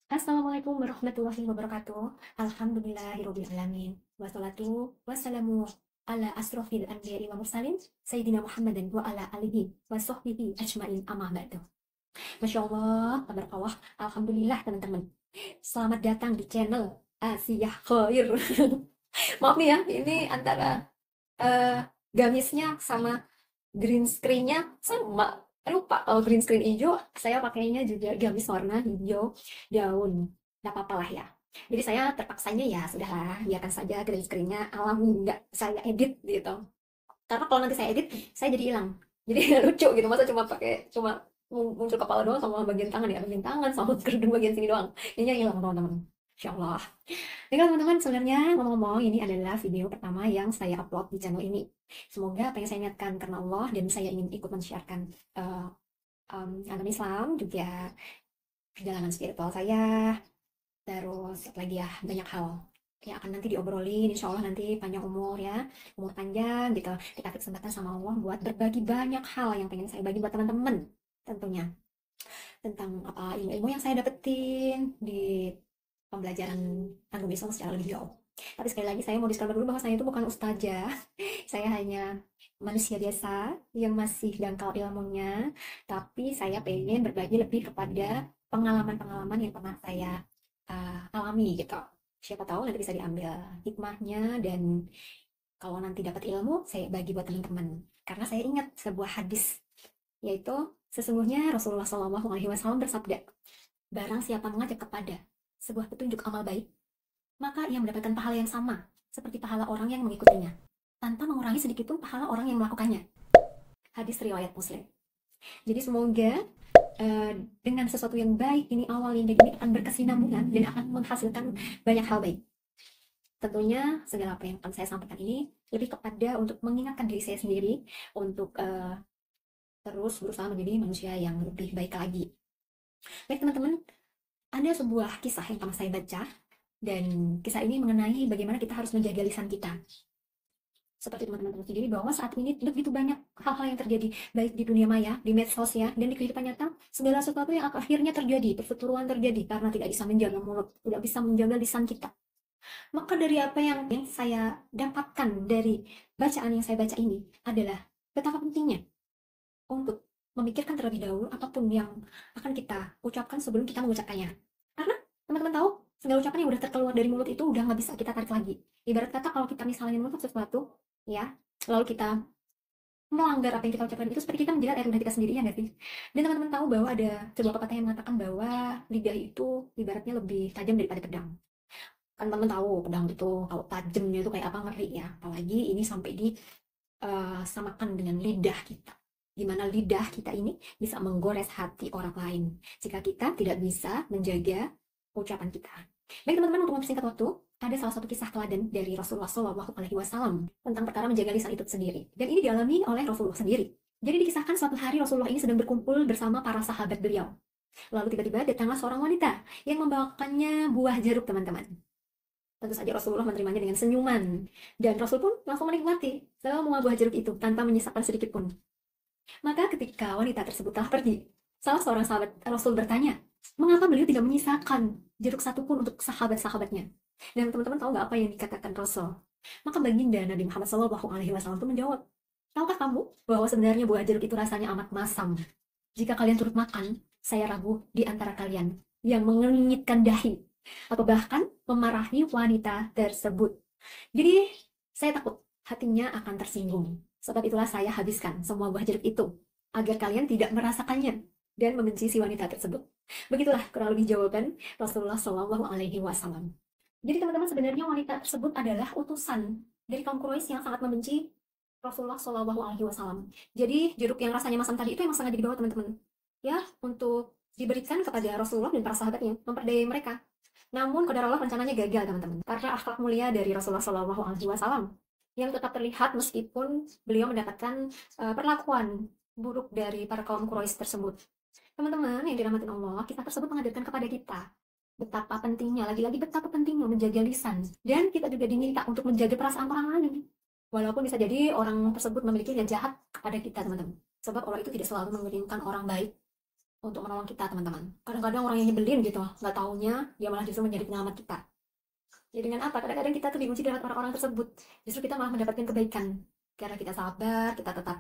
Assalamualaikum warahmatullahi wabarakatuh. Alhamdulillahirabbil alamin. Wassalatu wassalamu ala asrofil anbiya'i wa mursalin Sayyidina Muhammadin wa ala alihi wa sahbihi ajmain amma ba'du. Masya Allah, tabarakallah. Alhamdulillah teman-teman. Selamat datang di channel Asiyah Khair. Maaf nih ya, ini antara gamisnya sama green screen-nya sama. Lupa kalau green screen hijau, saya pakainya juga gamis warna hijau daun. Nggak apa-apa lah ya. Jadi saya terpaksanya ya sudahlah, biarkan saja green screen-nya alami, nggak saya edit gitu. Karena kalau nanti saya edit, saya jadi hilang. Jadi lucu gitu, masa cuma muncul kepala doang sama bagian tangan ya, bagian tangan sama kerudung bagian sini doang. Ini hilang teman-teman. Insya Allah. Baiklah teman-teman, sebenarnya ngomong-ngomong, ini adalah video pertama yang saya upload di channel ini. Semoga apa yang saya niatkan karena Allah dan saya ingin ikut men-sharekan agama Islam, juga perjalanan spiritual saya, terus apa lagi ya, banyak hal yang akan nanti diobrolin, insya Allah nanti panjang umur ya, umur panjang gitu, dikasih kesempatan sama Allah buat berbagi banyak hal yang pengen saya bagi buat teman-teman tentunya, tentang apa ilmu-ilmu yang saya dapetin di pembelajaran agama Islam secara lebih jauh. Tapi sekali lagi saya mau disclaimer dulu bahwa saya itu bukan ustazah. Saya hanya manusia biasa yang masih dangkal ilmunya, tapi saya pengen berbagi lebih kepada pengalaman-pengalaman yang pernah saya alami gitu. Siapa tahu nanti bisa diambil hikmahnya, dan kalau nanti dapat ilmu saya bagi buat teman-teman. Karena saya ingat sebuah hadis, yaitu sesungguhnya Rasulullah SAW bersabda, barang siapa mengajak kepada sebuah petunjuk amal baik, maka ia mendapatkan pahala yang sama seperti pahala orang yang mengikutinya, tanpa mengurangi sedikitpun pahala orang yang melakukannya. Hadis riwayat Muslim. Jadi semoga dengan sesuatu yang baik ini awalnya, jadi ini akan berkesinambungan dan akan menghasilkan banyak hal baik. Tentunya segala apa yang akan saya sampaikan ini lebih kepada untuk mengingatkan diri saya sendiri untuk terus berusaha menjadi manusia yang lebih baik lagi. Baik teman-teman, ada sebuah kisah yang pernah saya baca, dan kisah ini mengenai bagaimana kita harus menjaga lisan kita. Seperti teman-teman tahu sendiri bahwa saat ini begitu banyak hal-hal yang terjadi, baik di dunia maya, di medsos ya, dan di kehidupan nyata, segala sesuatu yang akhirnya terjadi, perseteruan terjadi karena tidak bisa menjaga mulut, tidak bisa menjaga lisan kita. Maka dari apa yang saya dapatkan dari bacaan yang saya baca ini adalah betapa pentingnya untuk memikirkan terlebih dahulu apapun yang akan kita ucapkan sebelum kita mengucapkannya. Karena teman-teman tahu, segala ucapan yang udah terkeluar dari mulut itu udah nggak bisa kita tarik lagi. Ibarat kata kalau kita misalnya mengucap sesuatu, ya, lalu kita melanggar apa yang kita ucapkan, itu seperti kita menjerat air lidah kita sendiri, ya nggak sih? Dan teman-teman tahu bahwa ada sebuah pepatah yang mengatakan bahwa lidah itu ibaratnya lebih tajam daripada pedang. Kan teman-teman tahu pedang itu kalau tajamnya itu kayak apa, ngeri ya. Apalagi ini sampai samakan dengan lidah kita. Di mana lidah kita ini bisa menggores hati orang lain jika kita tidak bisa menjaga ucapan kita. Baik teman-teman, untuk mempersingkat waktu, ada salah satu kisah teladan dari Rasulullah SAW tentang perkara menjaga lisan itu sendiri. Dan ini dialami oleh Rasulullah sendiri. Jadi dikisahkan suatu hari Rasulullah ini sedang berkumpul bersama para sahabat beliau. Lalu tiba-tiba datanglah seorang wanita yang membawakannya buah jeruk, teman-teman. Tentu saja Rasulullah menerimanya dengan senyuman. Dan Rasul pun langsung menikmati semua buah jeruk itu tanpa menyisapkan sedikit pun. Maka ketika wanita tersebut telah pergi, salah seorang sahabat Rasul bertanya, mengapa beliau tidak menyisakan jeruk satu pun untuk sahabat-sahabatnya? Dan teman-teman tahu nggak apa yang dikatakan Rasul? Maka baginda Nabi Muhammad SAW itu menjawab, tahukah kamu bahwa sebenarnya buah jeruk itu rasanya amat masam? Jika kalian turut makan, saya ragu di antara kalian yang mengenyitkan dahi atau bahkan memarahi wanita tersebut. Jadi saya takut hatinya akan tersinggung. Sebab itulah saya habiskan semua buah jeruk itu agar kalian tidak merasakannya dan membenci si wanita tersebut. Begitulah kurang lebih jawaban Rasulullah SAW. Jadi teman-teman, sebenarnya wanita tersebut adalah utusan dari kaum Quraisy yang sangat membenci Rasulullah SAW. Jadi jeruk yang rasanya masam tadi itu emang sengaja dibawa teman-teman, ya, untuk diberikan kepada Rasulullah dan para sahabatnya, memperdayai mereka. Namun qadarullah rencananya gagal teman-teman, karena akhlak mulia dari Rasulullah SAW yang tetap terlihat meskipun beliau mendapatkan perlakuan buruk dari para kaum Quraisy tersebut. Teman-teman yang dirahmatin Allah, kisah tersebut mengajarkan kepada kita betapa pentingnya, lagi-lagi betapa pentingnya menjaga lisan. Dan kita juga diminta untuk menjaga perasaan orang lain. Walaupun bisa jadi orang tersebut memiliki niat jahat kepada kita, teman-teman. Sebab Allah itu tidak selalu mengirimkan orang baik untuk menolong kita, teman-teman. Kadang-kadang orang yang nyebelin gitu, nggak taunya dia malah justru menjadi penyelamat kita. Ya dengan apa? Kadang-kadang kita tuh diuji dengan orang-orang tersebut. Justru kita malah mendapatkan kebaikan. Karena kita sabar, kita tetap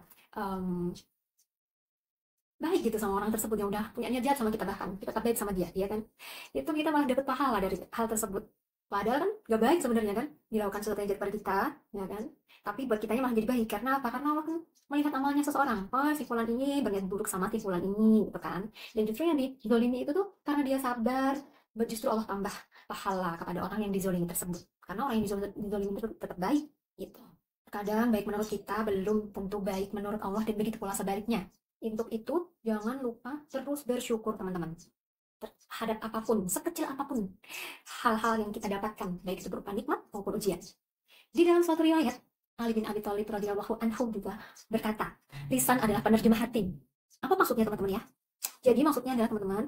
baik gitu sama orang tersebut yang udah punya niat jahat sama kita, bahkan kita tetap baik sama dia, ya kan? Itu kita malah dapat pahala dari hal tersebut. Padahal kan gak baik sebenarnya kan, dilakukan sesuatu yang jahat pada kita, ya kan? Tapi buat kitanya malah jadi baik. Karena apa? Karena Allah kan melihat amalnya seseorang. Oh, si fulan ini berniat buruk sama si fulan ini, gitu kan? Dan justru yang dizolimi itu tuh karena dia sabar, justru Allah tambah pahala kepada orang yang dizolimi tersebut. Karena orang yang dizolimi itu tetap baik, gitu. Kadang baik menurut kita belum tentu baik menurut Allah, dan begitu pula sebaliknya. Untuk itu, jangan lupa terus bersyukur, teman-teman. Terhadap apapun, sekecil apapun hal-hal yang kita dapatkan, baik itu berupa nikmat maupun ujian. Di dalam suatu riwayat, Ali bin Abi Thalib radhiyallahu anhu juga berkata, lisan adalah penerjemah hati. Apa maksudnya, teman-teman ya? Jadi maksudnya adalah, teman-teman,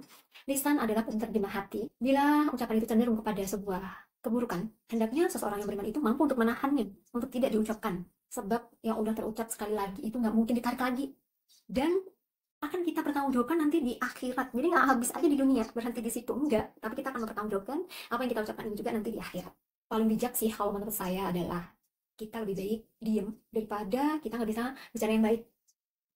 lisan adalah penerjemah hati. Bila ucapan itu cenderung kepada sebuah keburukan, hendaknya seseorang yang beriman itu mampu untuk menahannya, untuk tidak diucapkan. Sebab yang udah terucap sekali lagi itu nggak mungkin ditarik lagi. Dan akan kita pertanggungjawabkan nanti di akhirat. Jadi nggak habis aja di dunia, berhenti di situ, enggak. Tapi kita akan mempertanggungjawabkan apa yang kita ucapkan ini juga nanti di akhirat. Paling bijak sih kalau menurut saya adalah kita lebih baik diem daripada kita nggak bisa bicara yang baik.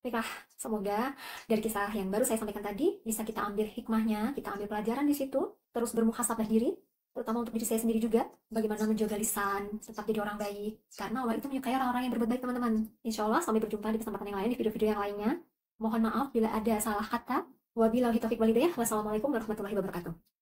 Baiklah, semoga dari kisah yang baru saya sampaikan tadi bisa kita ambil hikmahnya, kita ambil pelajaran di situ, terus bermuhasabah diri, terutama untuk diri saya sendiri juga, bagaimana menjaga lisan, tetap jadi orang baik. Karena Allah itu menyukai orang-orang yang berbuat baik, teman-teman. Insya Allah, sampai berjumpa di kesempatan yang lain, di video-video yang lainnya. Mohon maaf bila ada salah kata. Wabillahi taufiq wal hidayah. Wassalamualaikum warahmatullahi wabarakatuh.